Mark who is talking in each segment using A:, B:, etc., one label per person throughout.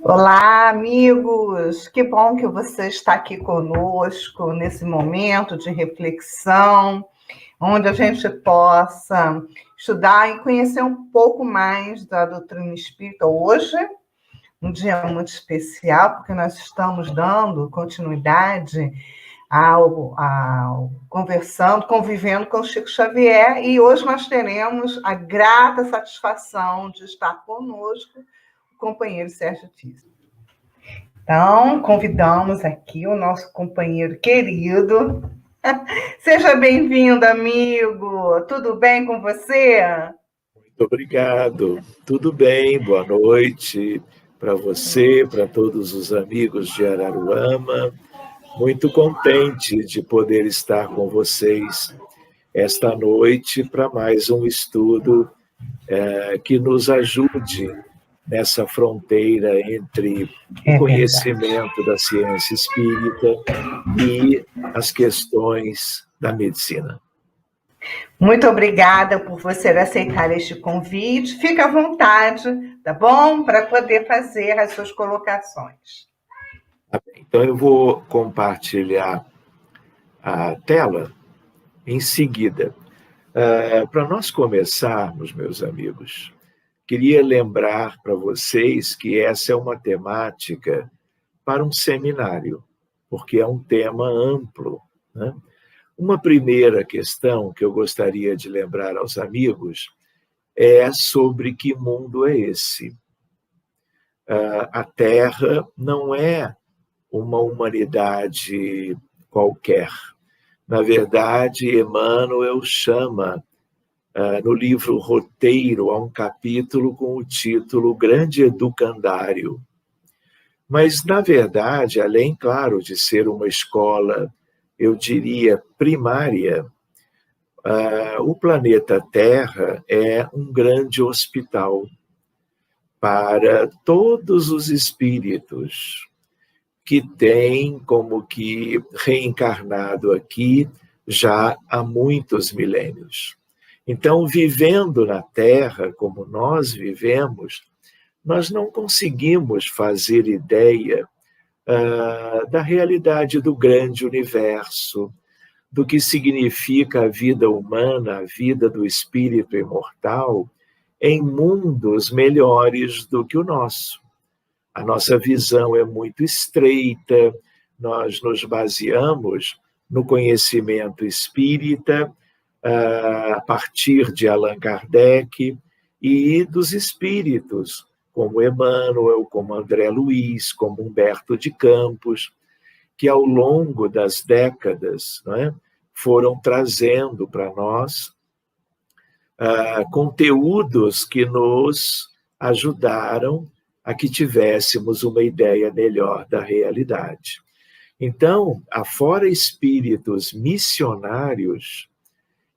A: Olá, amigos! Que bom que você está aqui conosco nesse momento de reflexão, onde a gente possa estudar e conhecer um pouco mais da doutrina espírita. Hoje, um dia muito especial, porque nós estamos dando continuidade ao conversando, convivendo com o Chico Xavier, e hoje nós teremos a grata satisfação de estar conosco o companheiro Sérgio Tisse. Então, convidamos aqui o nosso companheiro querido. Seja bem-vindo, amigo. Tudo bem com você?
B: Muito obrigado. Tudo bem, boa noite para você, para todos os amigos de Araruama. Muito contente de poder estar com vocês esta noite para mais um estudo que nos ajude nessa fronteira entre o conhecimento da ciência espírita e as questões da medicina.
A: Muito obrigada por você aceitar este convite. Fica à vontade, tá bom? Para poder fazer as suas colocações.
B: Então, eu vou compartilhar a tela em seguida. Para nós começarmos, meus amigos, queria lembrar para vocês que essa é uma temática para um seminário, porque é um tema amplo, né? Uma primeira questão que eu gostaria de lembrar aos amigos é sobre que mundo é esse. A Terra não é uma humanidade qualquer. Na verdade, Emmanuel chama, no livro Roteiro, há um capítulo com o título Grande Educandário. Mas, na verdade, além, claro, de ser uma escola, eu diria, primária, o planeta Terra é um grande hospital para todos os espíritos que têm como que reencarnado aqui já há muitos milênios. Então, vivendo na Terra como nós vivemos, nós não conseguimos fazer ideia da realidade do grande universo, do que significa a vida humana, a vida do espírito imortal, em mundos melhores do que o nosso. A nossa visão é muito estreita, nós nos baseamos no conhecimento espírita, a partir de Allan Kardec e dos espíritos, como Emmanuel, como André Luiz, como Humberto de Campos, que ao longo das décadas, né, foram trazendo para nós conteúdos que nos ajudaram a que tivéssemos uma ideia melhor da realidade. Então, afora espíritos missionários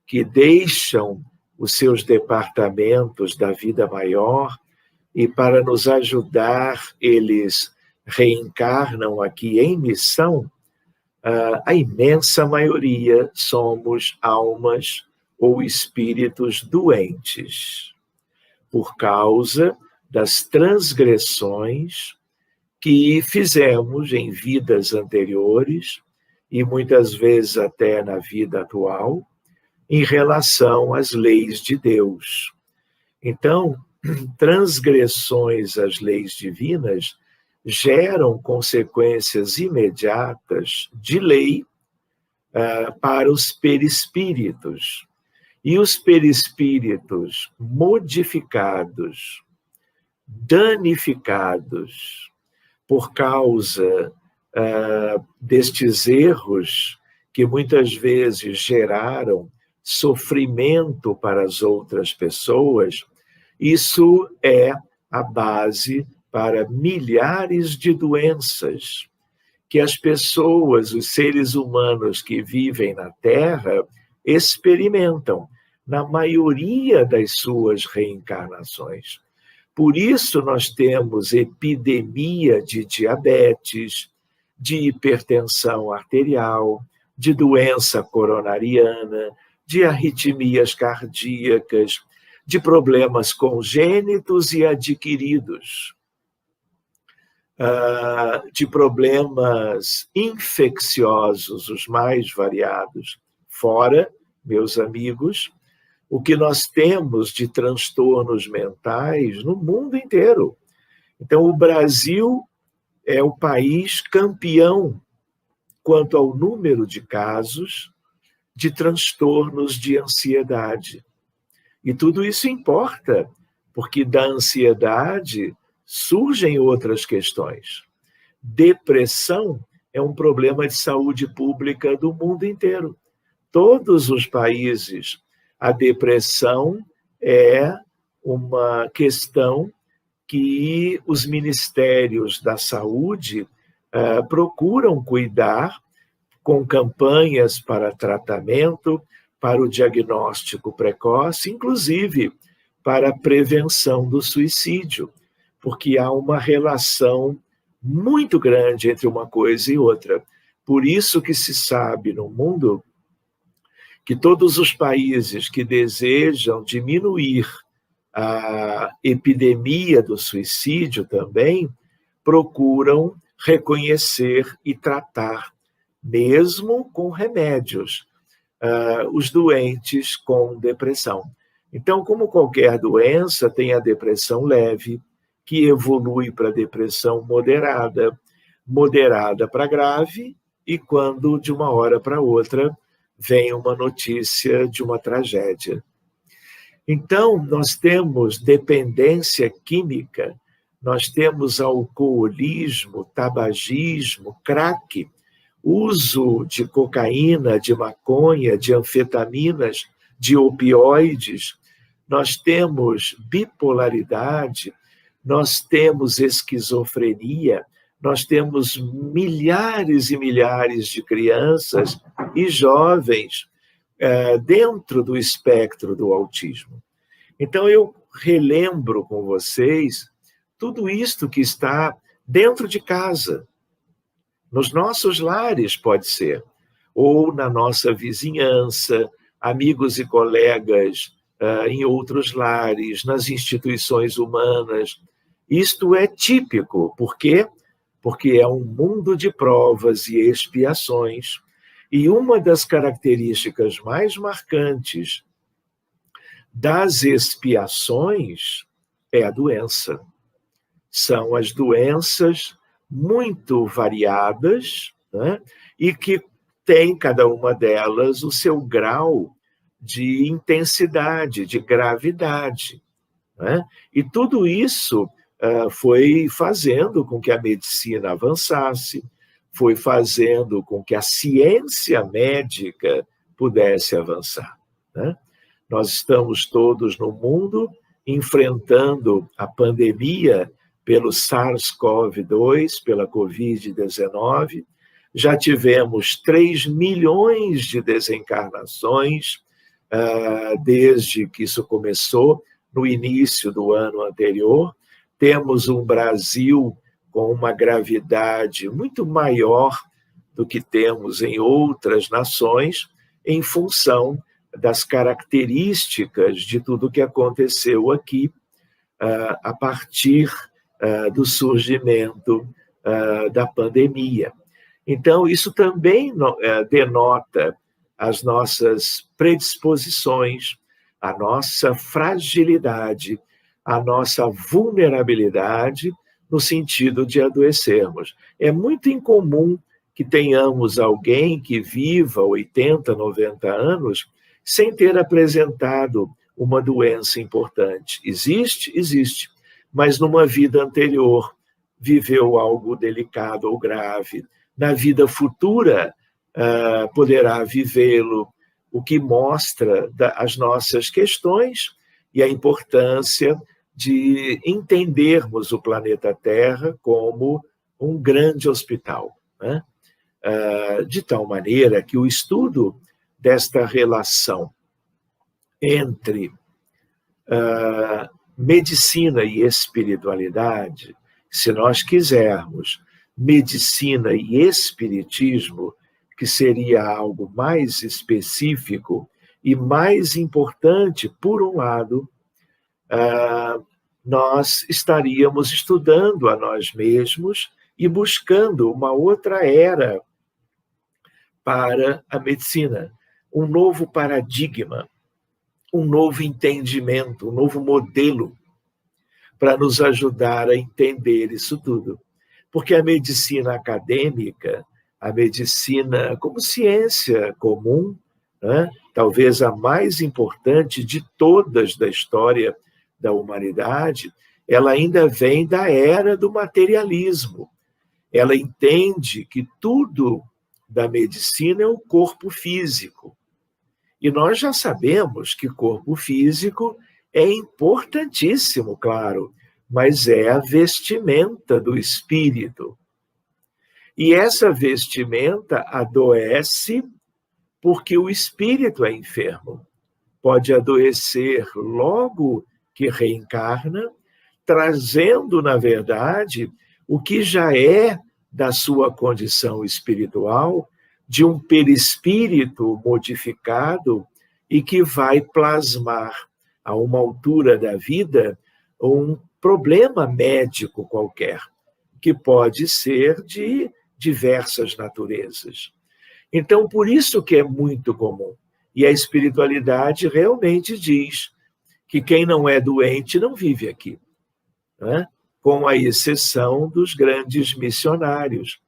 B: que deixam os seus departamentos da vida maior e para nos ajudar, eles reencarnam aqui em missão, a imensa maioria somos almas ou espíritos doentes, por causa das transgressões que fizemos em vidas anteriores e muitas vezes até na vida atual, em relação às leis de Deus. Então, transgressões às leis divinas geram consequências imediatas de lei para os perispíritos. E os perispíritos modificados, danificados por causa destes erros que muitas vezes geraram sofrimento para as outras pessoas, isso é a base para milhares de doenças que as pessoas, os seres humanos que vivem na Terra, experimentam na maioria das suas reencarnações. Por isso nós temos epidemia de diabetes, de hipertensão arterial, de doença coronariana, de arritmias cardíacas, de problemas congênitos e adquiridos. de problemas infecciosos, os mais variados. Fora, meus amigos, o que nós temos de transtornos mentais no mundo inteiro. Então, o Brasil é o país campeão quanto ao número de casos de transtornos de ansiedade. E tudo isso importa, porque da ansiedade surgem outras questões. Depressão é um problema de saúde pública do mundo inteiro. Todos os países, a depressão é uma questão que os ministérios da saúde procuram cuidar com campanhas para tratamento, para o diagnóstico precoce, inclusive para a prevenção do suicídio, porque há uma relação muito grande entre uma coisa e outra. Por isso que se sabe no mundo que todos os países que desejam diminuir a epidemia do suicídio também procuram reconhecer e tratar, mesmo com remédios, os doentes com depressão. Então, como qualquer doença, tem a depressão leve, que evolui para depressão moderada, moderada para grave, e quando de uma hora para outra vem uma notícia de uma tragédia. Então, nós temos dependência química, nós temos alcoolismo, tabagismo, crack, uso de cocaína, de maconha, de anfetaminas, de opioides, nós temos bipolaridade, nós temos esquizofrenia, nós temos milhares e milhares de crianças e jovens dentro do espectro do autismo. Então, eu relembro com vocês tudo isto que está dentro de casa, nos nossos lares, pode ser, ou na nossa vizinhança, amigos e colegas em outros lares, nas instituições humanas. Isto é típico. Por quê? Porque é um mundo de provas e expiações. E uma das características mais marcantes das expiações é a doença. São as doenças muito variadas, né? E que tem cada uma delas o seu grau de intensidade, de gravidade, né? E tudo isso foi fazendo com que a medicina avançasse, foi fazendo com que a ciência médica pudesse avançar, né? Nós estamos todos no mundo enfrentando a pandemia pelo SARS-CoV-2, pela Covid-19, já tivemos 3 milhões de desencarnações desde que isso começou, no início do ano anterior. Temos um Brasil com uma gravidade muito maior do que temos em outras nações, em função das características de tudo que aconteceu aqui a partir do surgimento da pandemia. Então, isso também denota as nossas predisposições, a nossa fragilidade, a nossa vulnerabilidade no sentido de adoecermos. É muito incomum que tenhamos alguém que viva 80, 90 anos sem ter apresentado uma doença importante. Existe? Existe. Mas numa vida anterior viveu algo delicado ou grave. Na vida futura poderá vivê-lo, o que mostra as nossas questões e a importância de entendermos o planeta Terra como um grande hospital, né? De tal maneira que o estudo desta relação entre medicina e espiritualidade, se nós quisermos medicina e espiritismo, que seria algo mais específico e mais importante, por um lado, nós estaríamos estudando a nós mesmos e buscando uma outra era para a medicina, um novo paradigma, um novo entendimento, um novo modelo para nos ajudar a entender isso tudo. Porque a medicina acadêmica, a medicina como ciência comum, né, talvez a mais importante de todas da história da humanidade, ela ainda vem da era do materialismo. Ela entende que tudo da medicina é o corpo físico. E nós já sabemos que corpo físico é importantíssimo, claro, mas é a vestimenta do espírito. E essa vestimenta adoece porque o espírito é enfermo. Pode adoecer logo que reencarna, trazendo, na verdade, o que já é da sua condição espiritual, de um perispírito modificado e que vai plasmar, a uma altura da vida, um problema médico qualquer, que pode ser de diversas naturezas. Então, por isso que é muito comum. E a espiritualidade realmente diz que quem não é doente não vive aqui, né? Com a exceção dos grandes missionários,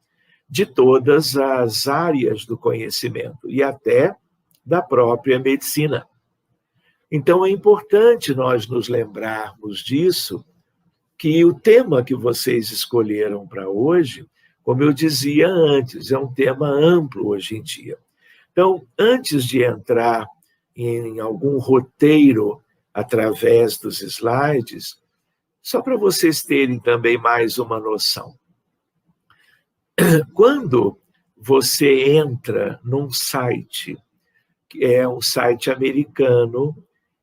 B: de todas as áreas do conhecimento e até da própria medicina. Então, é importante nós nos lembrarmos disso, que o tema que vocês escolheram para hoje, como eu dizia antes, é um tema amplo hoje em dia. Então, antes de entrar em algum roteiro através dos slides, só para vocês terem também mais uma noção. Quando você entra num site, que é um site americano,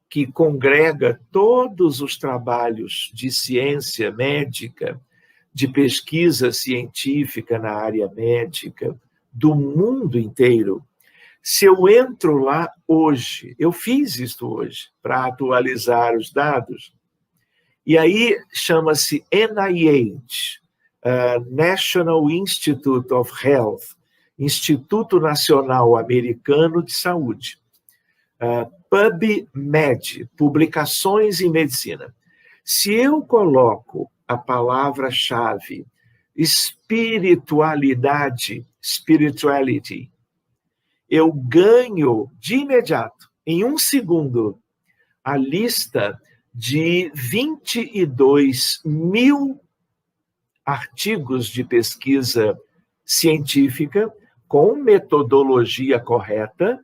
B: que congrega todos os trabalhos de ciência médica, de pesquisa científica na área médica, do mundo inteiro. Se eu entro lá hoje, eu fiz isso hoje, para atualizar os dados, e aí chama-se NIH, National Institute of Health, Instituto Nacional Americano de Saúde. PubMed, Publicações em Medicina. Se eu coloco a palavra-chave espiritualidade, spirituality, eu ganho de imediato, em um segundo, a lista de 22 mil artigos de pesquisa científica com metodologia correta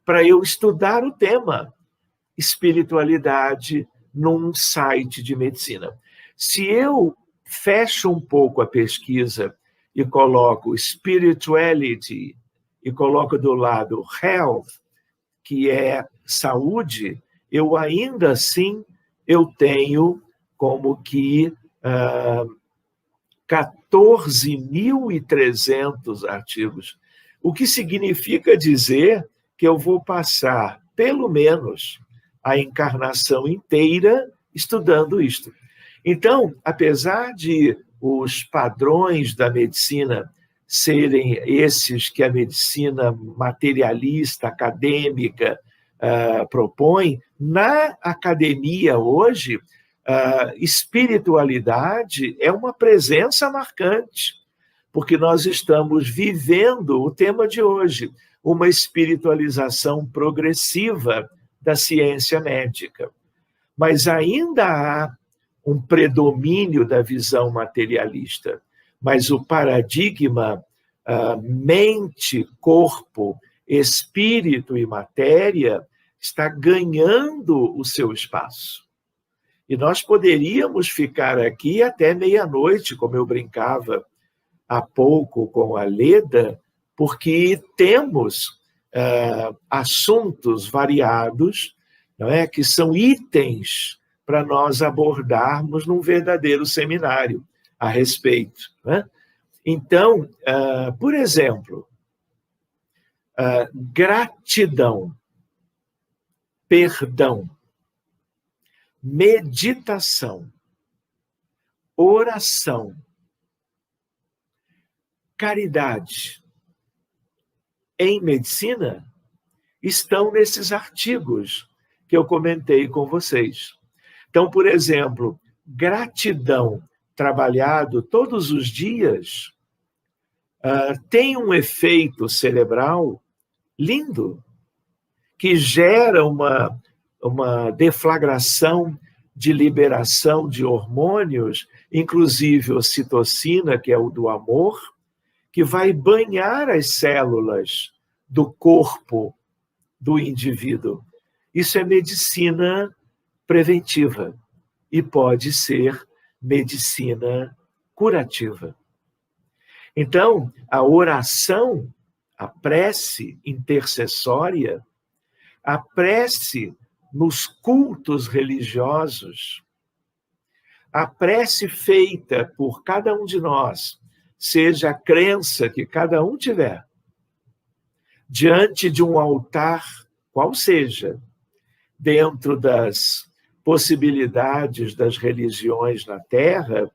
B: para eu estudar o tema espiritualidade num site de medicina. Se eu fecho um pouco a pesquisa e coloco spirituality e coloco do lado health, que é saúde, eu ainda assim eu tenho como que 14.300 artigos, o que significa dizer que eu vou passar, pelo menos, a encarnação inteira estudando isto. Então, apesar de os padrões da medicina serem esses que a medicina materialista, acadêmica, propõe, na academia hoje, espiritualidade é uma presença marcante, porque nós estamos vivendo o tema de hoje, uma espiritualização progressiva da ciência médica. Mas ainda há um predomínio da visão materialista, mas o paradigma mente, corpo, espírito e matéria está ganhando o seu espaço. E nós poderíamos ficar aqui até meia-noite, como eu brincava há pouco com a Leda, porque temos assuntos variados, não é, que são itens para nós abordarmos num verdadeiro seminário a respeito. Né? Então, por exemplo, gratidão, perdão. meditação, oração, caridade em medicina estão nesses artigos que eu comentei com vocês. Então, por exemplo, gratidão trabalhado todos os dias tem um efeito cerebral lindo, que gera uma deflagração de liberação de hormônios, inclusive ocitocina, que é o do amor, que vai banhar as células do corpo do indivíduo. Isso é medicina preventiva e pode ser medicina curativa. Então, a oração, a prece intercessória, a prece nos cultos religiosos, a prece feita por cada um de nós, seja a crença que cada um tiver, diante de um altar, qual seja, dentro das possibilidades das religiões na Terra,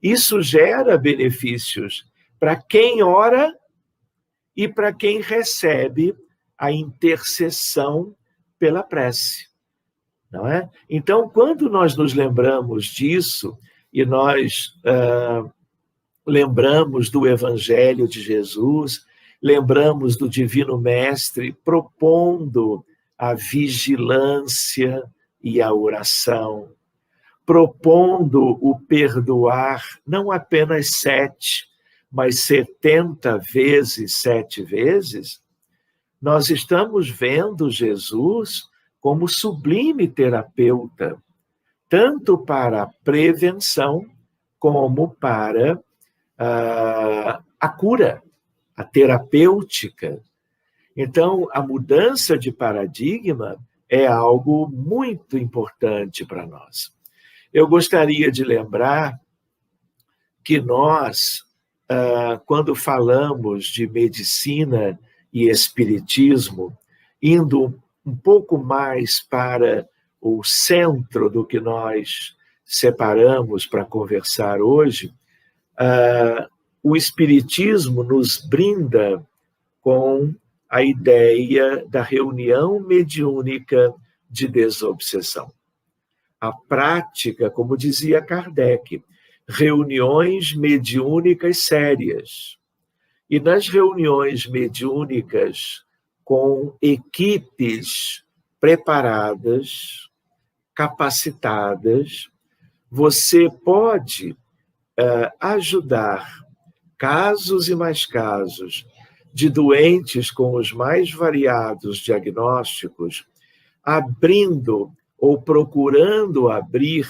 B: isso gera benefícios para quem ora e para quem recebe a intercessão pela prece, não é? Então, quando nós nos lembramos disso e nós lembramos do Evangelho de Jesus, lembramos do Divino Mestre propondo a vigilância e a oração, propondo o perdoar não apenas 7, mas 70 vezes 7 vezes, nós estamos vendo Jesus como sublime terapeuta, tanto para a prevenção como para a cura, a terapêutica. Então, a mudança de paradigma é algo muito importante para nós. Eu gostaria de lembrar que nós, quando falamos de medicina e espiritismo, indo um pouco mais para o centro do que nós separamos para conversar hoje, o espiritismo nos brinda com a ideia da reunião mediúnica de desobsessão. A prática, como dizia Kardec, reuniões mediúnicas sérias. E nas reuniões mediúnicas com equipes preparadas, capacitadas, você pode ajudar casos e mais casos de doentes com os mais variados diagnósticos, abrindo ou procurando abrir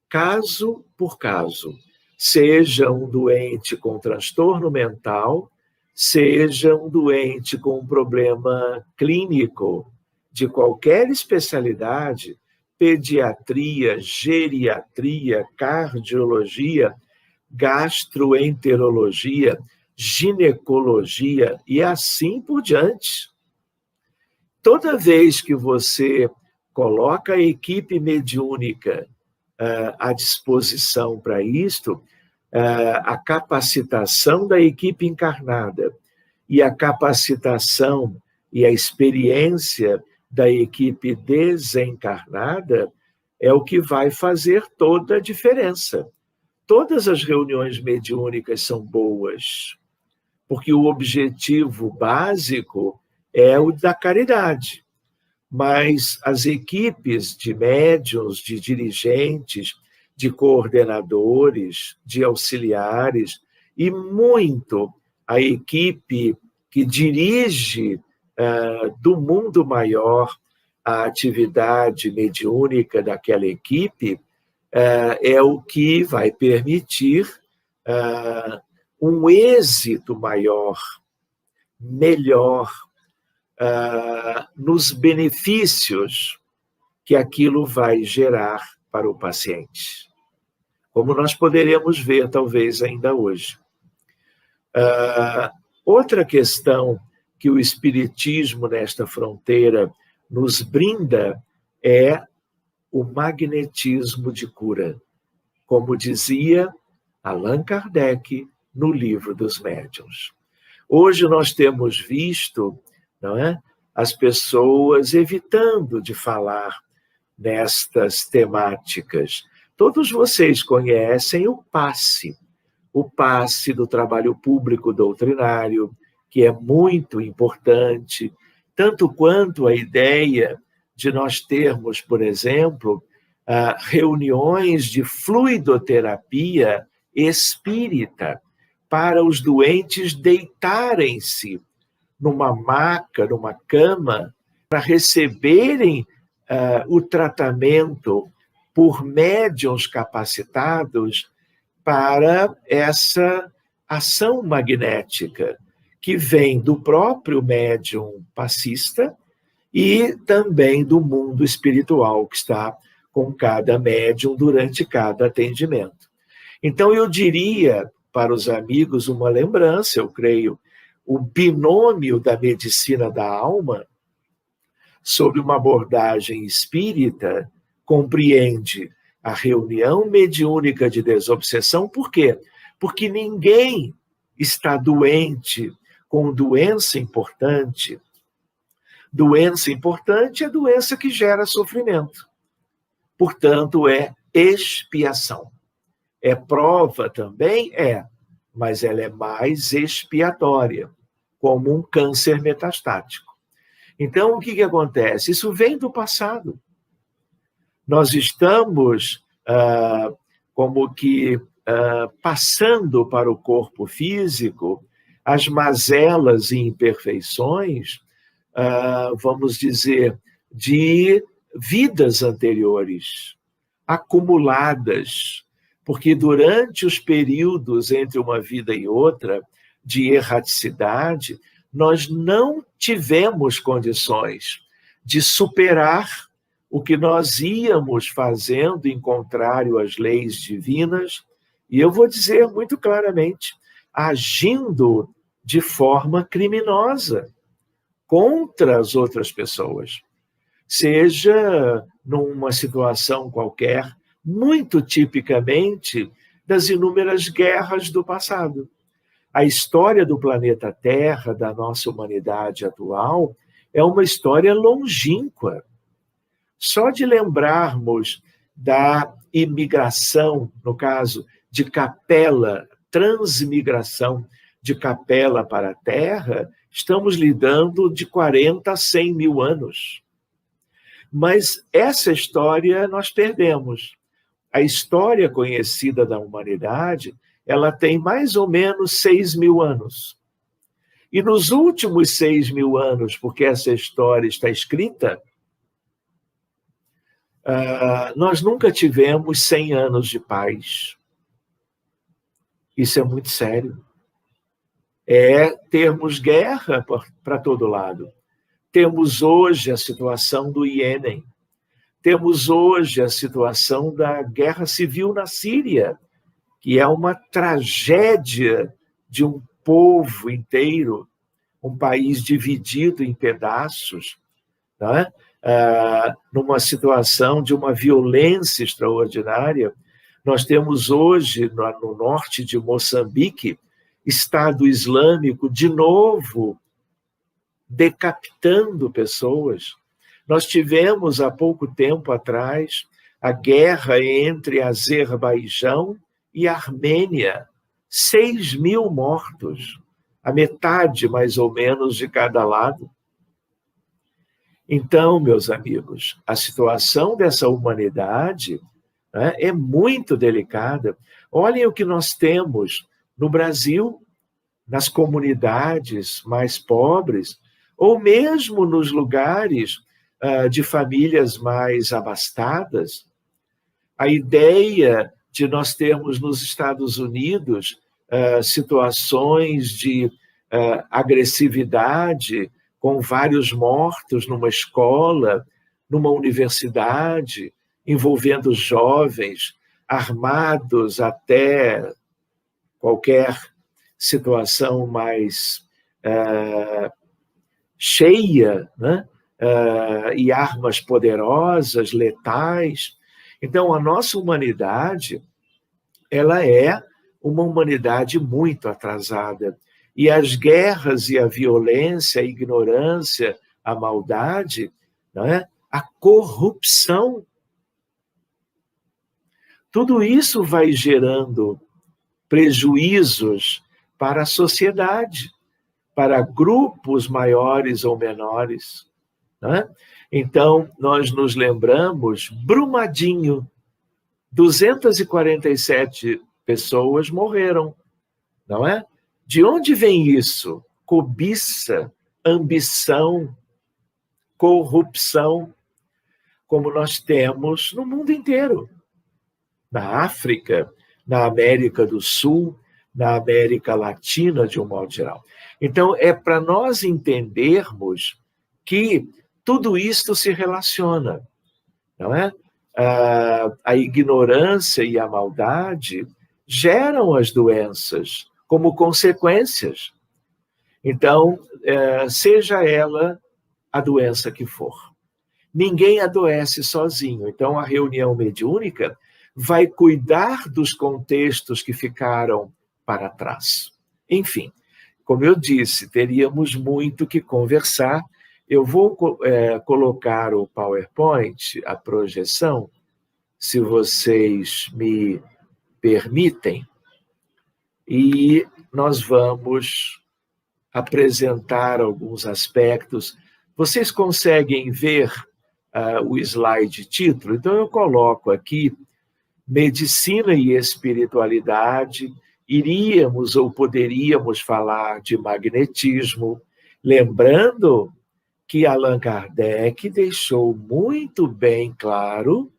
B: caso por caso, seja um doente com transtorno mental, seja um doente com um problema clínico de qualquer especialidade, pediatria, geriatria, cardiologia, gastroenterologia, ginecologia e assim por diante. Toda vez que você coloca a equipe mediúnica à disposição para isto, a capacitação da equipe encarnada e a capacitação e a experiência da equipe desencarnada é o que vai fazer toda a diferença. Todas as reuniões mediúnicas são boas, porque o objetivo básico é o da caridade. Mas as equipes de médiuns, de dirigentes, de coordenadores, de auxiliares, e muito a equipe que dirige do mundo maior a atividade mediúnica daquela equipe, é o que vai permitir um êxito maior, melhor, nos benefícios que aquilo vai gerar para o paciente. Como nós poderemos ver, talvez, ainda hoje. Outra questão que o Espiritismo, nesta fronteira, nos brinda é o magnetismo de cura, como dizia Allan Kardec no Livro dos Médiuns. Hoje nós temos visto, não é, as pessoas evitando de falar nestas temáticas. Todos vocês conhecem o passe do trabalho público doutrinário, que é muito importante, tanto quanto a ideia de nós termos, por exemplo, reuniões de fluidoterapia espírita para os doentes deitarem-se numa maca, numa cama, para receberem o tratamento por médiuns capacitados para essa ação magnética, que vem do próprio médium passista e também do mundo espiritual que está com cada médium durante cada atendimento. Então, eu diria para os amigos uma lembrança, eu creio, o binômio da medicina da alma, sob uma abordagem espírita, compreende a reunião mediúnica de desobsessão. Por quê? Porque ninguém está doente com doença importante. Doença importante é doença que gera sofrimento. Portanto, é expiação. É prova também? Mas ela é mais expiatória, como um câncer metastático. Então, o que acontece? Isso vem do passado. Nós estamos, como que, passando para o corpo físico as mazelas e imperfeições, vamos dizer, de vidas anteriores, acumuladas, porque durante os períodos entre uma vida e outra, de erraticidade, nós não tivemos condições de superar o que nós íamos fazendo em contrário às leis divinas, e eu vou dizer muito claramente, agindo de forma criminosa contra as outras pessoas, seja numa situação qualquer, muito tipicamente das inúmeras guerras do passado. A história do planeta Terra, da nossa humanidade atual, é uma história longínqua. Só de lembrarmos da imigração, no caso de Capela, transmigração de Capela para a Terra, estamos lidando de 40 a 100 mil anos. Mas essa história nós perdemos. A história conhecida da humanidade, ela tem mais ou menos 6 mil anos. E nos últimos 6 mil anos, porque essa história está escrita, nós nunca tivemos 100 anos de paz. Isso é muito sério. É termos guerra para todo lado. Temos hoje a situação do Iêmen. Temos hoje a situação da guerra civil na Síria, que é uma tragédia de um povo inteiro, um país dividido em pedaços, não é? Numa situação de uma violência extraordinária. Nós temos hoje, no norte de Moçambique, Estado Islâmico, de novo, decapitando pessoas. Nós tivemos, há pouco tempo atrás, a guerra entre Azerbaijão e Armênia. 6 mil mortos, a metade, mais ou menos, de cada lado. Então, meus amigos, a situação dessa humanidade, né, é muito delicada. Olhem o que nós temos no Brasil, nas comunidades mais pobres, ou mesmo nos lugares de famílias mais abastadas. A ideia de nós termos nos Estados Unidos situações de agressividade, com vários mortos numa escola, numa universidade, envolvendo jovens, armados até qualquer situação mais cheia, né, e armas poderosas, letais. Então, a nossa humanidade, ela é uma humanidade muito atrasada. E as guerras e a violência, a ignorância, a maldade, não é? A corrupção, tudo isso vai gerando prejuízos para a sociedade, para grupos maiores ou menores. Não é? Então, nós nos lembramos, Brumadinho, 247 pessoas morreram, não é? De onde vem isso? Cobiça, ambição, corrupção, como nós temos no mundo inteiro. Na África, na América do Sul, na América Latina, de um modo geral. Então, é para nós entendermos que tudo isto se relaciona, não é? A ignorância e a maldade geram as doenças como consequências. Então, seja ela a doença que for. Ninguém adoece sozinho. Então, a reunião mediúnica vai cuidar dos contextos que ficaram para trás. Enfim, como eu disse, teríamos muito que conversar. Eu vou colocar o PowerPoint, a projeção, se vocês me permitem, e nós vamos apresentar alguns aspectos. Vocês conseguem ver o slide título? Então, eu coloco aqui medicina e espiritualidade. Iríamos ou poderíamos falar de magnetismo, lembrando que Allan Kardec deixou muito bem claro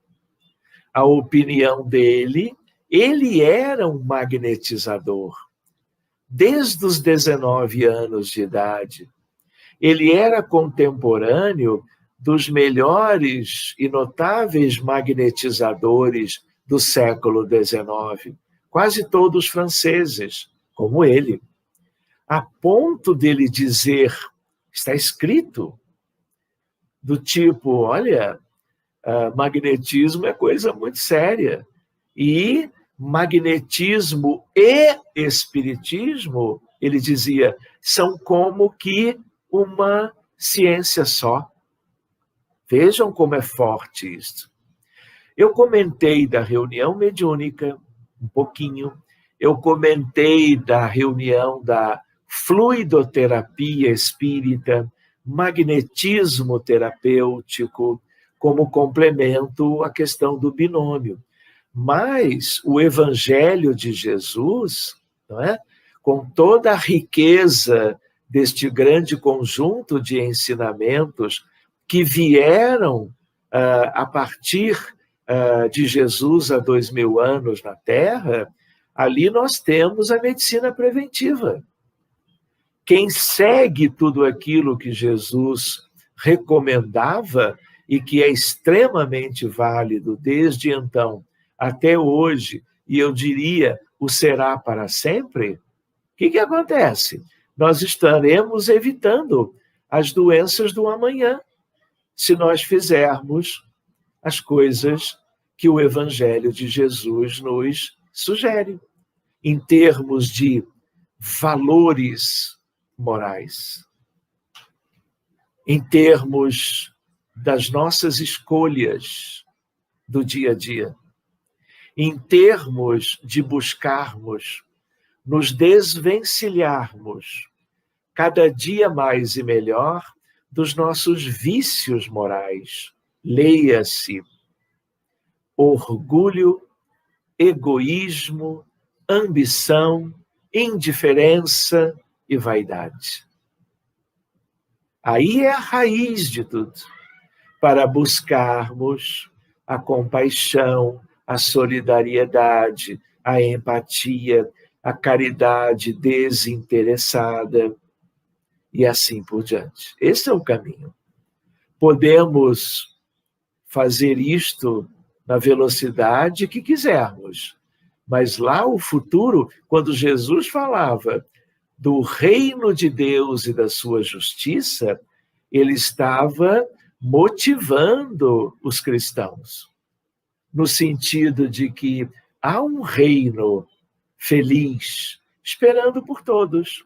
B: a opinião dele. Ele era um magnetizador desde os 19 anos de idade. Ele era contemporâneo dos melhores e notáveis magnetizadores do século XIX, quase todos franceses, como ele, a ponto dele dizer, está escrito, do tipo, olha, magnetismo é coisa muito séria, e magnetismo e espiritismo, ele dizia, são como que uma ciência só. Vejam como é forte isso. Eu comentei da reunião mediúnica, um pouquinho. Eu comentei da reunião da fluidoterapia espírita, magnetismo terapêutico, como complemento à questão do binômio. Mas o Evangelho de Jesus, não é? Com toda a riqueza deste grande conjunto de ensinamentos que vieram a partir de Jesus há 2000 anos na Terra, ali nós temos a medicina preventiva. Quem segue tudo aquilo que Jesus recomendava e que é extremamente válido desde então até hoje, e eu diria, o será para sempre, o que acontece? Nós estaremos evitando as doenças do amanhã, se nós fizermos as coisas que o Evangelho de Jesus nos sugere, em termos de valores morais, em termos das nossas escolhas do dia a dia, em termos de buscarmos nos desvencilharmos cada dia mais e melhor dos nossos vícios morais. Leia-se orgulho, egoísmo, ambição, indiferença e vaidade. Aí é a raiz de tudo, para buscarmos a compaixão, a solidariedade, a empatia, a caridade desinteressada e assim por diante. Esse é o caminho. Podemos fazer isto na velocidade que quisermos, mas lá o futuro, quando Jesus falava do reino de Deus e da sua justiça, ele estava motivando os cristãos, no sentido de que há um reino feliz, esperando por todos,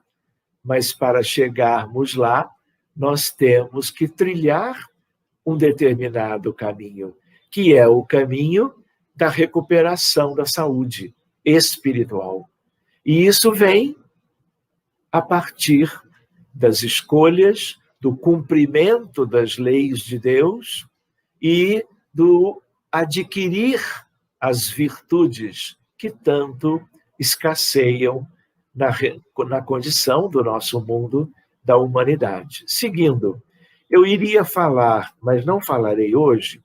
B: mas para chegarmos lá, nós temos que trilhar um determinado caminho, que é o caminho da recuperação da saúde espiritual. E isso vem a partir das escolhas, do cumprimento das leis de Deus e do adquirir as virtudes que tanto escasseiam na condição do nosso mundo, da humanidade. Seguindo, eu iria falar, mas não falarei hoje,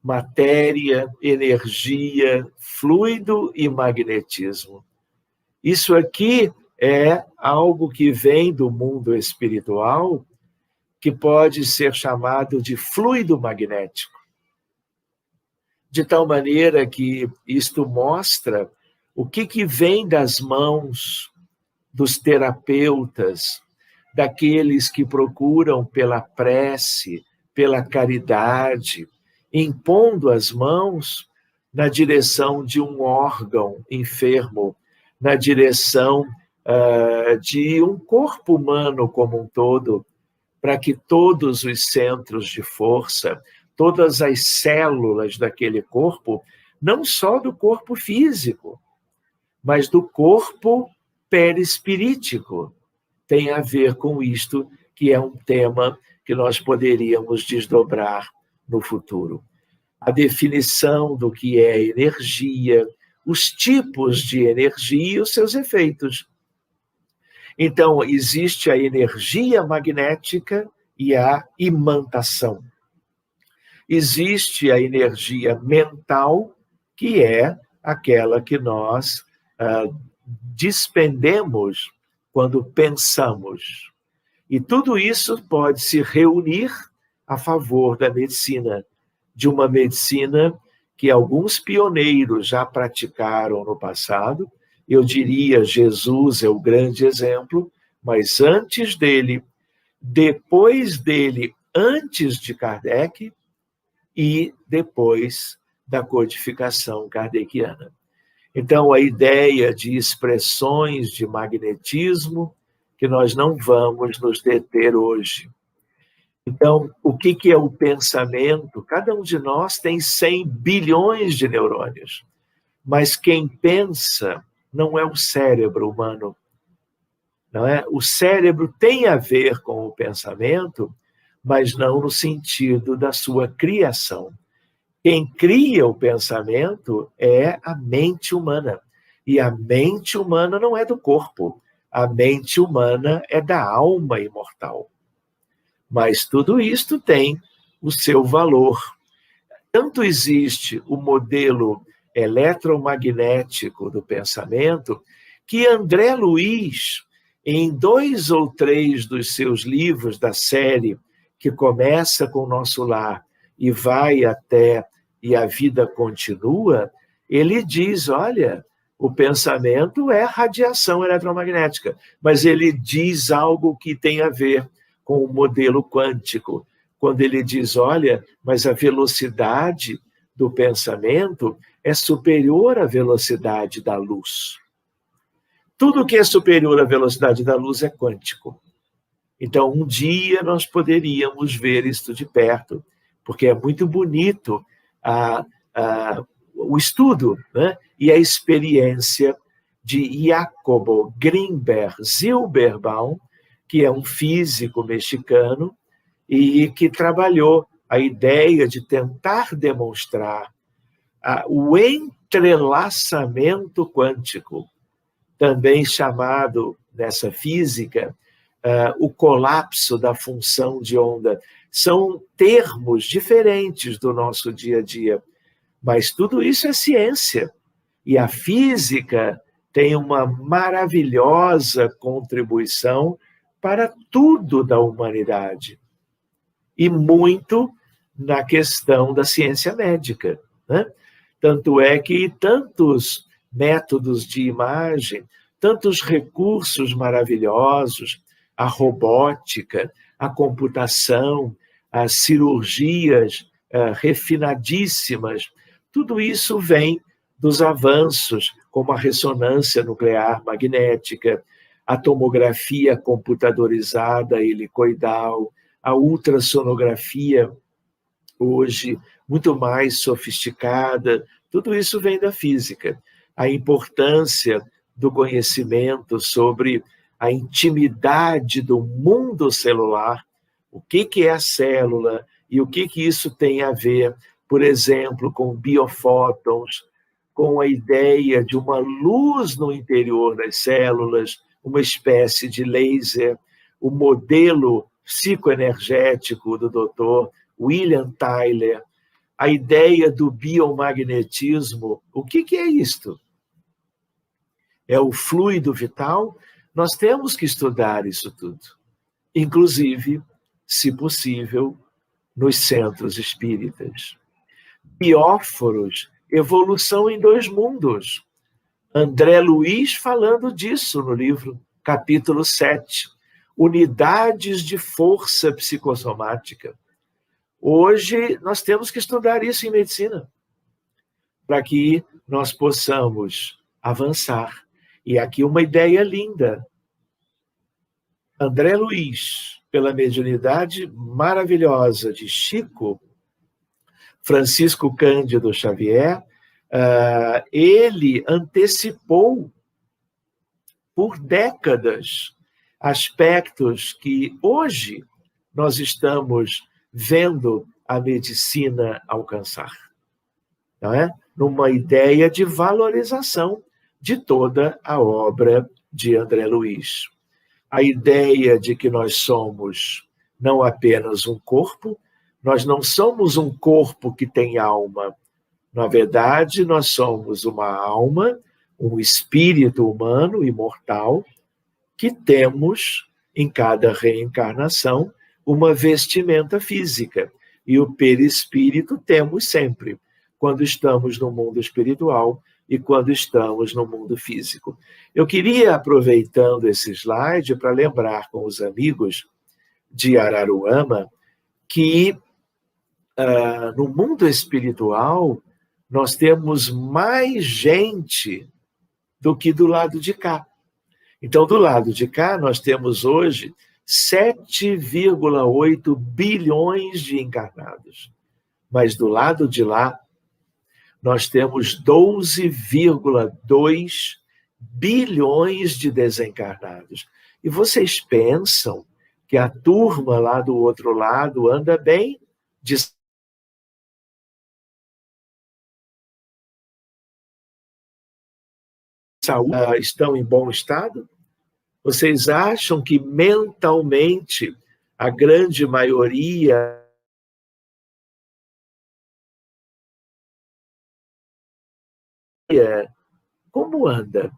B: matéria, energia, fluido e magnetismo. Isso aqui é algo que vem do mundo espiritual, que pode ser chamado de fluido magnético. De tal maneira que isto mostra o que vem das mãos dos terapeutas, daqueles que procuram pela prece, pela caridade, impondo as mãos na direção de um órgão enfermo, na direção de um corpo humano como um todo, para que todos os centros de força, todas as células daquele corpo, não só do corpo físico, mas do corpo perispirítico, tem a ver com isto, que é um tema que nós poderíamos desdobrar no futuro. A definição do que é energia, os tipos de energia e os seus efeitos. Então, existe a energia magnética e a imantação. Existe a energia mental, que é aquela que nós despendemos quando pensamos. E tudo isso pode se reunir a favor da medicina, de uma medicina que alguns pioneiros já praticaram no passado. Eu diria, Jesus é o grande exemplo, mas antes dele, depois dele, antes de Kardec e depois da codificação kardeciana. Então, a ideia de expressões de magnetismo, que nós não vamos nos deter hoje. Então, o que é o pensamento? Cada um de nós tem 100 bilhões de neurônios, mas quem pensa não é o cérebro humano, não é? O cérebro tem a ver com o pensamento, mas não no sentido da sua criação. Quem cria o pensamento é a mente humana. E a mente humana não é do corpo. A mente humana é da alma imortal. Mas tudo isto tem o seu valor. Tanto existe o modelo eletromagnético do pensamento que André Luiz, em 2 ou 3 dos seus livros da série, que começa com o Nosso Lar e vai até E a Vida Continua, ele diz, olha, o pensamento é radiação eletromagnética, mas ele diz algo que tem a ver com o modelo quântico, quando ele diz, olha, mas a velocidade do pensamento é superior à velocidade da luz. Tudo que é superior à velocidade da luz é quântico. Então, um dia nós poderíamos ver isto de perto, porque é muito bonito o estudo, né? E a experiência de Jacobo Grinberg Zilberbaum, que é um físico mexicano e que trabalhou a ideia de tentar demonstrar o entrelaçamento quântico, também chamado, nessa física, o colapso da função de onda. São termos diferentes do nosso dia a dia, mas tudo isso é ciência. E a física tem uma maravilhosa contribuição para tudo da humanidade. E muito na questão da ciência médica, né? Tanto é que tantos métodos de imagem, tantos recursos maravilhosos, a robótica, a computação, as cirurgias refinadíssimas, tudo isso vem dos avanços, como a ressonância nuclear magnética, a tomografia computadorizada helicoidal, a ultrassonografia, hoje muito mais sofisticada, tudo isso vem da física. A importância do conhecimento sobre a intimidade do mundo celular, o que é a célula e o que isso tem a ver, por exemplo, com biofótons, com a ideia de uma luz no interior das células, uma espécie de laser, o modelo psicoenergético do Dr. William Tyler, a ideia do biomagnetismo. O que é isto? É o fluido vital? Nós temos que estudar isso tudo. Inclusive, se possível, nos centros espíritas. Bióforos, evolução em 2 mundos. André Luiz falando disso no livro, capítulo 7. Unidades de força psicossomática. Hoje, nós temos que estudar isso em medicina, para que nós possamos avançar. E aqui uma ideia linda. André Luiz, pela mediunidade maravilhosa de Chico, Francisco Cândido Xavier, ele antecipou por décadas aspectos que hoje nós estamos vendo a medicina alcançar, não é? Numa ideia de valorização de toda a obra de André Luiz. A ideia de que nós somos não apenas um corpo, nós não somos um corpo que tem alma. Na verdade, nós somos uma alma, um espírito humano, imortal, que temos, em cada reencarnação, uma vestimenta física. E o perispírito temos sempre, quando estamos no mundo espiritual e quando estamos no mundo físico. Eu queria, aproveitando esse slide, para lembrar com os amigos de Araruama que no mundo espiritual nós temos mais gente do que do lado de cá. Então, do lado de cá, nós temos hoje 7,8 bilhões de encarnados. Mas do lado de lá, nós temos 12,2 bilhões de desencarnados. E vocês pensam que a turma lá do outro lado anda bem de saúde, estão em bom estado? Vocês acham que mentalmente a grande maioria como anda?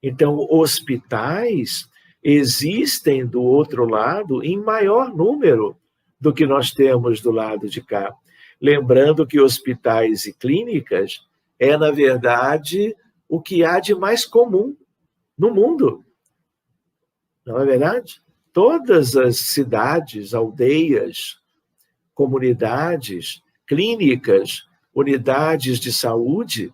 B: Então, hospitais existem do outro lado em maior número do que nós temos do lado de cá. Lembrando que hospitais e clínicas é, na verdade, o que há de mais comum no mundo. Não é verdade? Todas as cidades, aldeias, comunidades, clínicas, unidades de saúde,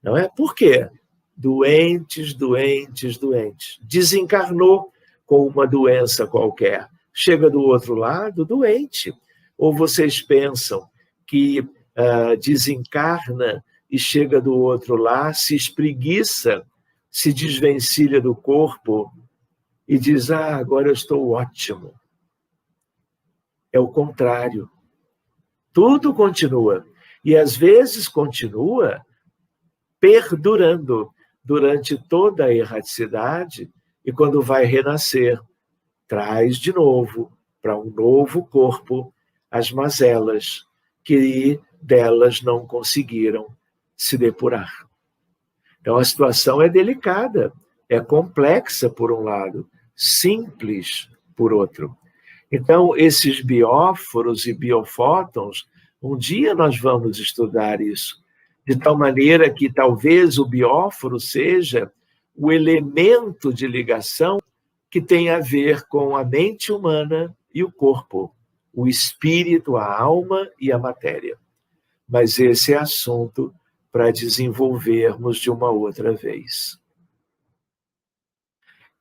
B: não é? Por quê? Doentes, doentes, doentes. Desencarnou com uma doença qualquer. Chega do outro lado, doente. Ou vocês pensam que desencarna e chega do outro lado, se espreguiça, se desvencilha do corpo e diz, agora eu estou ótimo. É o contrário. Tudo continua. E às vezes continua perdurando durante toda a erraticidade e quando vai renascer, traz de novo para um novo corpo as mazelas que delas não conseguiram se depurar. Então a situação é delicada, é complexa por um lado, simples por outro. Então esses bióforos e biofótons, um dia nós vamos estudar isso, de tal maneira que talvez o bióforo seja o elemento de ligação que tem a ver com a mente humana e o corpo, o espírito, a alma e a matéria. Mas esse é assunto para desenvolvermos de uma outra vez.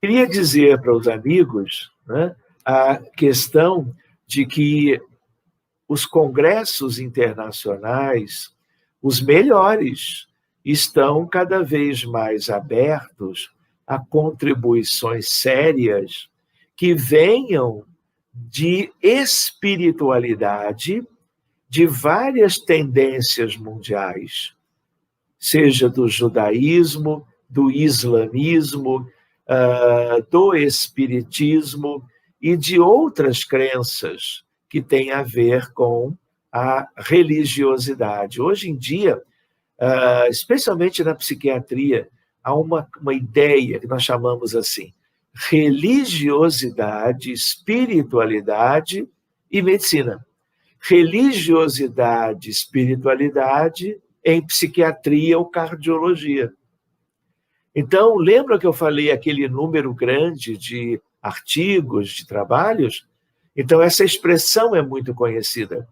B: Queria dizer para os amigos, né, a questão de que os congressos internacionais, os melhores, estão cada vez mais abertos a contribuições sérias que venham de espiritualidade de várias tendências mundiais, seja do judaísmo, do islamismo, do espiritismo e de outras crenças que têm a ver com a religiosidade. Hoje em dia, especialmente na psiquiatria, há uma ideia que nós chamamos assim, religiosidade, espiritualidade e medicina. Religiosidade, espiritualidade em psiquiatria ou cardiologia. Então, lembra que eu falei aquele número grande de artigos, de trabalhos? Então, essa expressão é muito conhecida.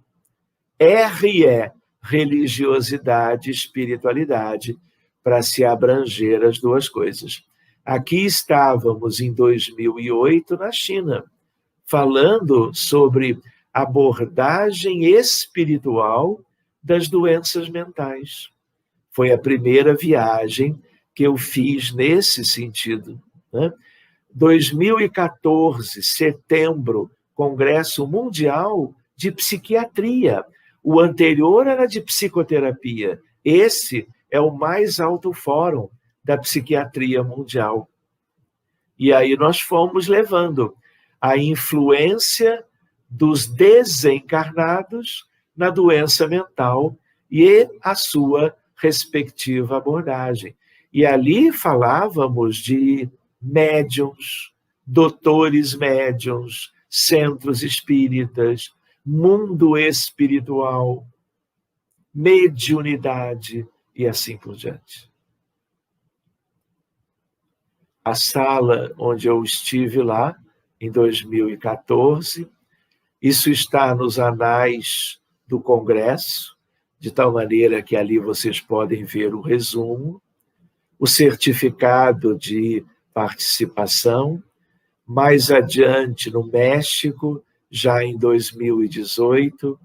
B: RE, religiosidade, espiritualidade, para se abranger as duas coisas. Aqui estávamos em 2008 na China, falando sobre abordagem espiritual das doenças mentais. Foi a primeira viagem que eu fiz nesse sentido, né? 2014, setembro, Congresso Mundial de Psiquiatria. O anterior era de psicoterapia. Esse é o mais alto fórum da psiquiatria mundial. E aí nós fomos levando a influência dos desencarnados na doença mental e a sua respectiva abordagem. E ali falávamos de médiuns, doutores médiuns, centros espíritas, mundo espiritual, mediunidade e assim por diante. A sala onde eu estive lá, em 2014, isso está nos anais do Congresso, de tal maneira que ali vocês podem ver o resumo, o certificado de participação. Mais adiante, no México, já em 2018,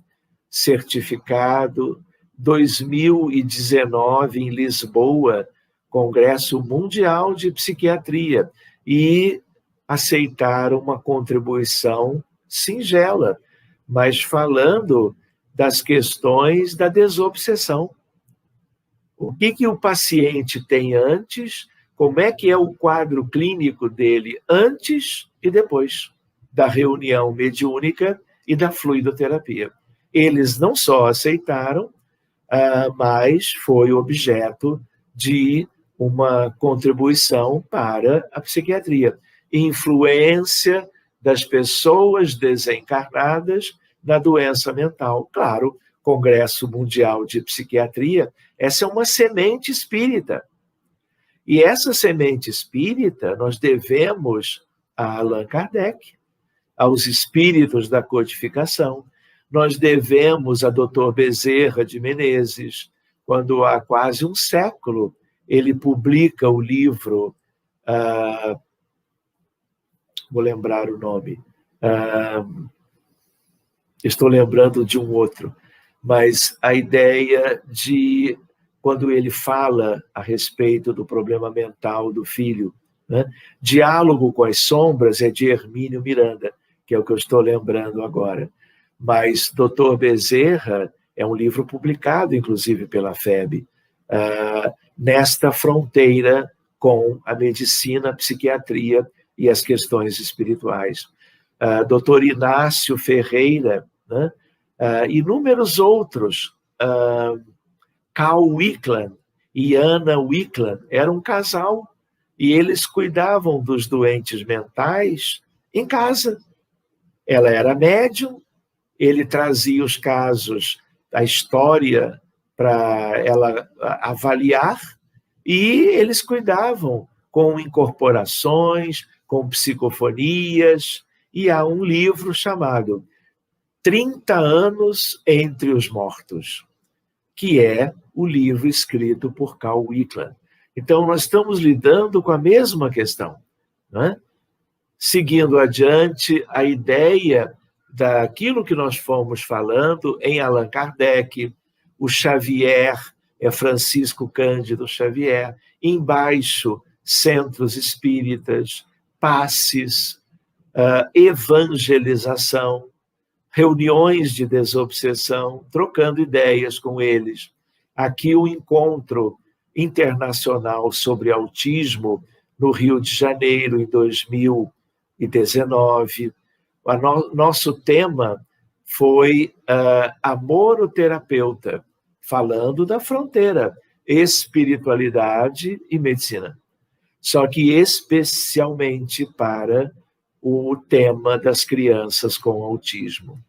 B: certificado. 2019, em Lisboa, Congresso Mundial de Psiquiatria, e aceitaram uma contribuição singela, mas falando das questões da desobsessão. O que o paciente tem antes, como é que é o quadro clínico dele antes e depois da reunião mediúnica e da fluidoterapia. Eles não só aceitaram, mas foi objeto de uma contribuição para a psiquiatria. Influência das pessoas desencarnadas na doença mental. Claro, Congresso Mundial de Psiquiatria, essa é uma semente espírita. E essa semente espírita nós devemos a Allan Kardec, aos espíritos da codificação. Nós devemos a Dr. Bezerra de Menezes, quando há quase um século ele publica o livro, vou lembrar o nome, estou lembrando de um outro, mas a ideia de, quando ele fala a respeito do problema mental do filho, né? Diálogo com as Sombras é de Hermínio Miranda, que é o que eu estou lembrando agora. Mas Dr. Bezerra é um livro publicado, inclusive, pela FEB, nesta fronteira com a medicina, a psiquiatria e as questões espirituais. Dr. Inácio Ferreira, né? Inúmeros outros, Carl Wickland e Anna Wickland, eram um casal, e eles cuidavam dos doentes mentais em casa. Ela era médium, ele trazia os casos, a história para ela avaliar, e eles cuidavam com incorporações, com psicofonias, e há um livro chamado 30 anos entre os mortos, que é o livro escrito por Carl Wickler. Então, nós estamos lidando com a mesma questão, não é? Seguindo adiante, a ideia daquilo que nós fomos falando em Allan Kardec, o Xavier é Francisco Cândido Xavier, embaixo, centros espíritas, passes, evangelização, reuniões de desobsessão, trocando ideias com eles. Aqui o encontro internacional sobre autismo no Rio de Janeiro, em 2019. Nosso tema foi Amor o Terapeuta, falando da fronteira, espiritualidade e medicina. Só que especialmente para o tema das crianças com autismo.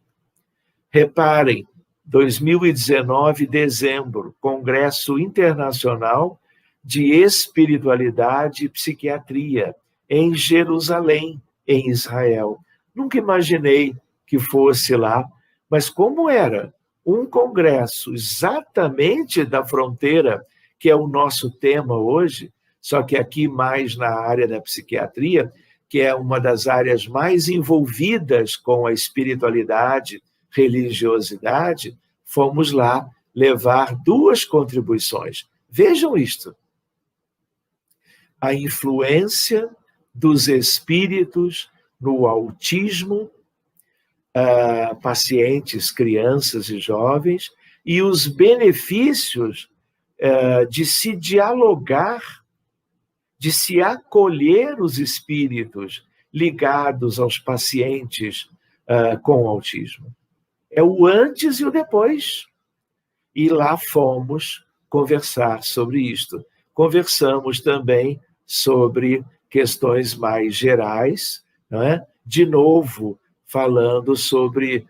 B: Reparem, 2019, dezembro, Congresso Internacional de Espiritualidade e Psiquiatria, em Jerusalém, em Israel. Nunca imaginei que fosse lá, mas como era um congresso exatamente da fronteira, que é o nosso tema hoje, só que aqui mais na área da psiquiatria, que é uma das áreas mais envolvidas com a espiritualidade, religiosidade, fomos lá levar 2 contribuições. Vejam isto. A influência dos espíritos no autismo, pacientes, crianças e jovens, e os benefícios de se dialogar, de se acolher os espíritos ligados aos pacientes com autismo. É o antes e o depois. E lá fomos conversar sobre isto. Conversamos também sobre questões mais gerais, não é? De novo, falando sobre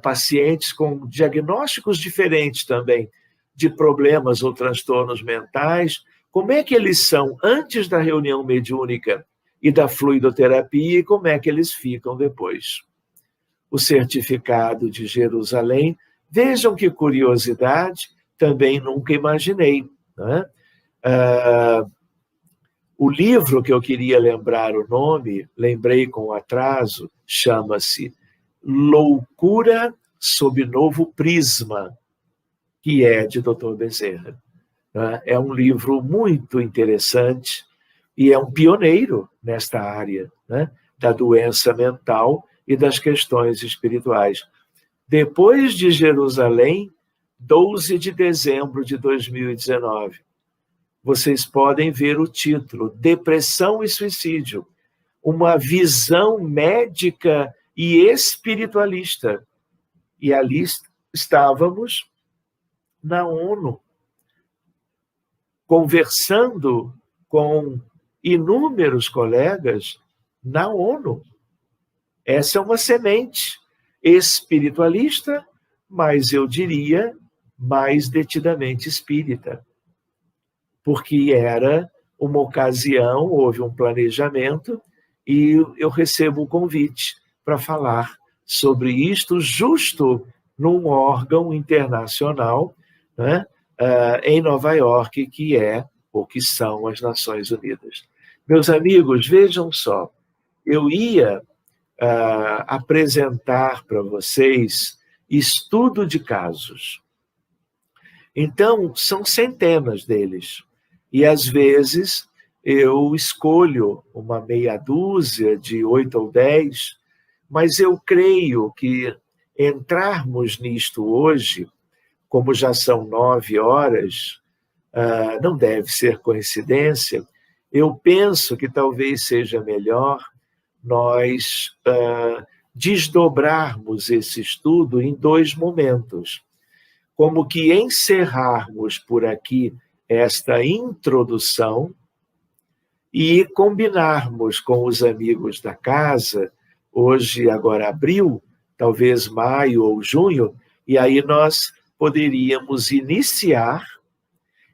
B: pacientes com diagnósticos diferentes também, de problemas ou transtornos mentais. Como é que eles são antes da reunião mediúnica e da fluidoterapia e como é que eles ficam depois? O certificado de Jerusalém, vejam que curiosidade, também nunca imaginei, não é? O livro que eu queria lembrar o nome, lembrei com atraso, chama-se Loucura sob Novo Prisma, que é de Dr. Bezerra. É um livro muito interessante e é um pioneiro nesta área, né, da doença mental e das questões espirituais. Depois de Jerusalém, 12 de dezembro de 2019, vocês podem ver o título, Depressão e Suicídio, uma visão médica e espiritualista. E ali estávamos na ONU, conversando com inúmeros colegas na ONU. Essa é uma semente espiritualista, mas eu diria mais detidamente espírita. Porque era uma ocasião, houve um planejamento, e eu recebo um convite para falar sobre isto justo num órgão internacional, né, em Nova York, que é, ou que são as Nações Unidas. Meus amigos, vejam só, eu ia apresentar para vocês estudo de casos. Então, são centenas deles. E, às vezes, eu escolho uma meia dúzia de 8 ou 10, mas eu creio que entrarmos nisto hoje, como já são 9 horas, não deve ser coincidência, eu penso que talvez seja melhor nós desdobrarmos esse estudo em 2 momentos. Como que encerrarmos por aqui esta introdução e combinarmos com os amigos da casa, hoje, agora abril, talvez maio ou junho, e aí nós poderíamos iniciar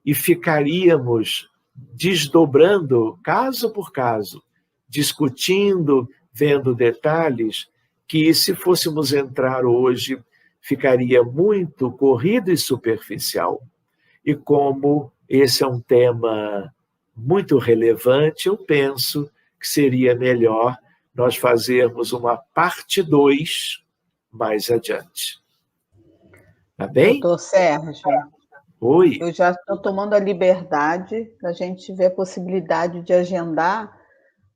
B: e ficaríamos desdobrando caso por caso, discutindo, vendo detalhes, que se fôssemos entrar hoje, ficaria muito corrido e superficial. E como esse é um tema muito relevante, eu penso que seria melhor nós fazermos uma parte 2 mais adiante. Tá bem?
C: Doutor Sérgio,
B: Oi.
C: eu já estou tomando a liberdade da gente tiver a possibilidade de agendar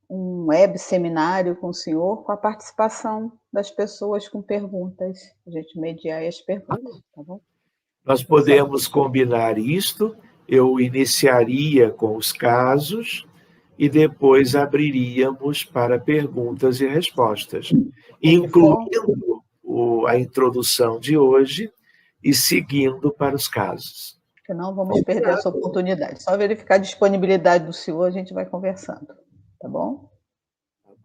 C: um web seminário com o senhor, com a participação das pessoas com perguntas, a gente mediar as perguntas, tá bom?
B: Nós podemos combinar isto, eu iniciaria com os casos e depois abriríamos para perguntas e respostas, incluindo a introdução de hoje e seguindo para os casos.
C: Porque não vamos perder essa oportunidade. Só verificar a disponibilidade do senhor, a gente vai conversando, tá bom?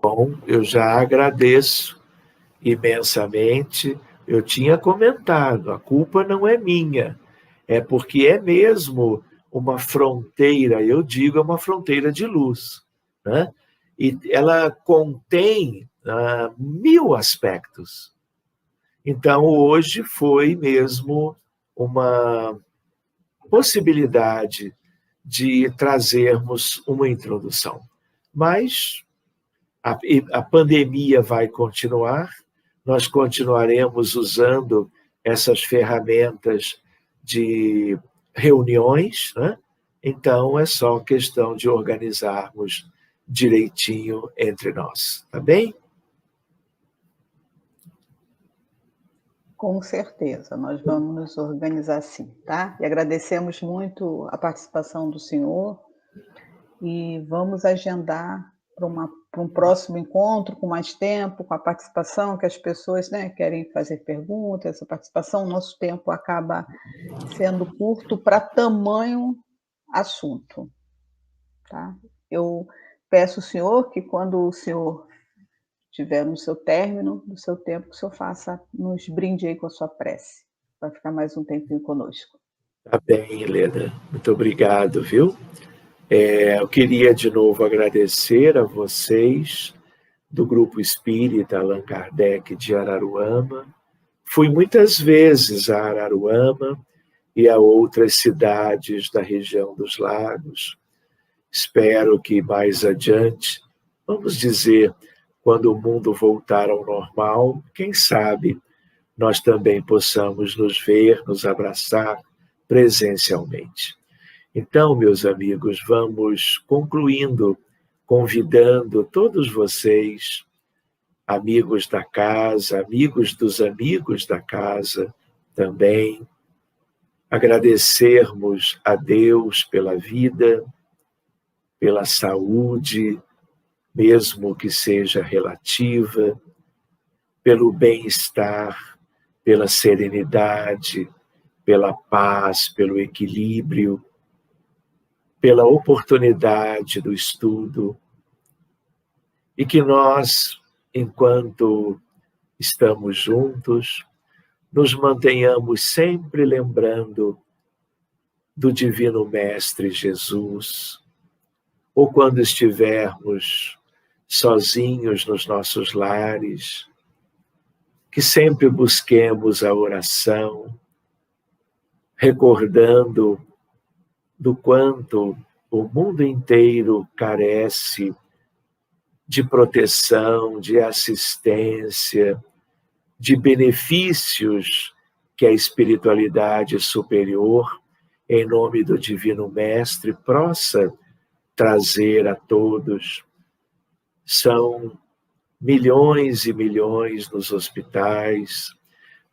B: Bom, eu já agradeço imensamente. Eu tinha comentado, a culpa não é minha, é porque é mesmo uma fronteira, eu digo, é uma fronteira de luz, né? E ela contém 1000 aspectos. Então, hoje foi mesmo uma possibilidade de trazermos uma introdução. Mas a pandemia vai continuar, nós continuaremos usando essas ferramentas de reuniões, né? Então é só questão de organizarmos direitinho entre nós, tá bem?
C: Com certeza, nós vamos nos organizar sim, tá? E agradecemos muito a participação do senhor e vamos agendar para um próximo encontro com mais tempo, com a participação, que as pessoas, né, querem fazer perguntas, essa participação, nosso tempo acaba sendo curto para tamanho assunto, tá? Eu peço ao senhor que quando o senhor tiver no seu término do seu tempo, que o senhor nos brinde aí com a sua prece, para ficar mais um tempinho conosco.
B: Tá bem, Helena. Muito obrigado, viu? Eu queria de novo agradecer a vocês do Grupo Espírita Allan Kardec de Araruama. Fui muitas vezes a Araruama e a outras cidades da região dos lagos. Espero que mais adiante, vamos dizer, quando o mundo voltar ao normal, quem sabe nós também possamos nos ver, nos abraçar presencialmente. Então, meus amigos, vamos concluindo, convidando todos vocês, amigos da casa, amigos dos amigos da casa também, agradecermos a Deus pela vida, pela saúde, mesmo que seja relativa, pelo bem-estar, pela serenidade, pela paz, pelo equilíbrio, pela oportunidade do estudo, e que nós, enquanto estamos juntos, nos mantenhamos sempre lembrando do Divino Mestre Jesus, ou quando estivermos sozinhos nos nossos lares, que sempre busquemos a oração, recordando do quanto o mundo inteiro carece de proteção, de assistência, de benefícios que a espiritualidade superior, em nome do Divino Mestre, possa trazer a todos. São milhões e milhões nos hospitais,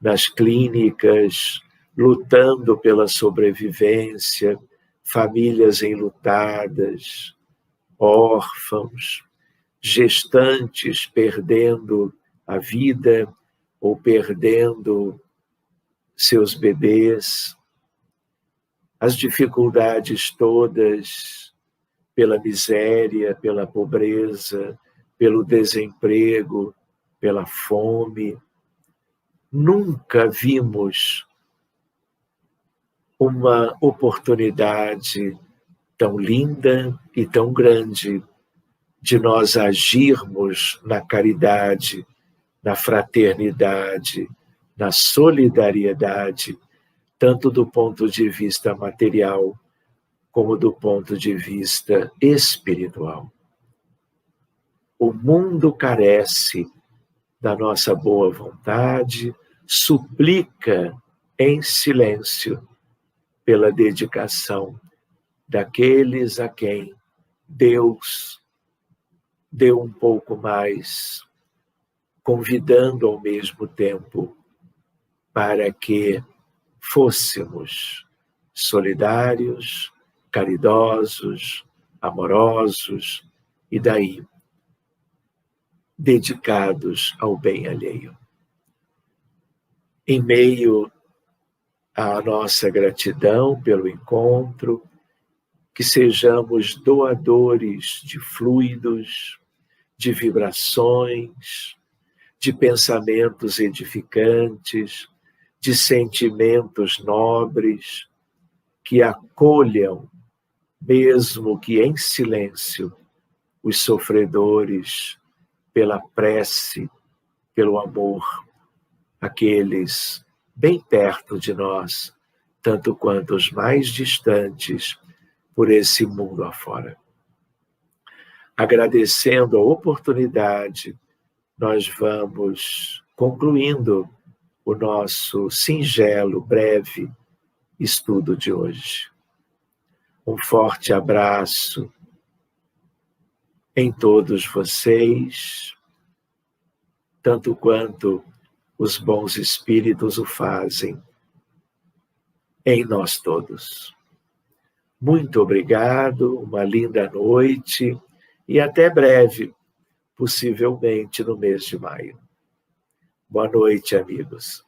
B: nas clínicas, lutando pela sobrevivência, famílias enlutadas, órfãos, gestantes perdendo a vida ou perdendo seus bebês, as dificuldades todas pela miséria, pela pobreza, pelo desemprego, pela fome. Nunca vimos uma oportunidade tão linda e tão grande de nós agirmos na caridade, na fraternidade, na solidariedade, tanto do ponto de vista material como do ponto de vista espiritual. O mundo carece da nossa boa vontade, suplica em silêncio pela dedicação daqueles a quem Deus deu um pouco mais, convidando ao mesmo tempo para que fôssemos solidários, caridosos, amorosos e daí dedicados ao bem alheio. Em meio à nossa gratidão pelo encontro, que sejamos doadores de fluidos, de vibrações, de pensamentos edificantes, de sentimentos nobres, que acolham, mesmo que em silêncio, os sofredores pela prece, pelo amor, aqueles bem perto de nós, tanto quanto os mais distantes por esse mundo afora. Agradecendo a oportunidade, nós vamos concluindo o nosso singelo, breve estudo de hoje. Um forte abraço em todos vocês, tanto quanto os bons espíritos o fazem em nós todos. Muito obrigado, uma linda noite e até breve, possivelmente no mês de maio. Boa noite, amigos.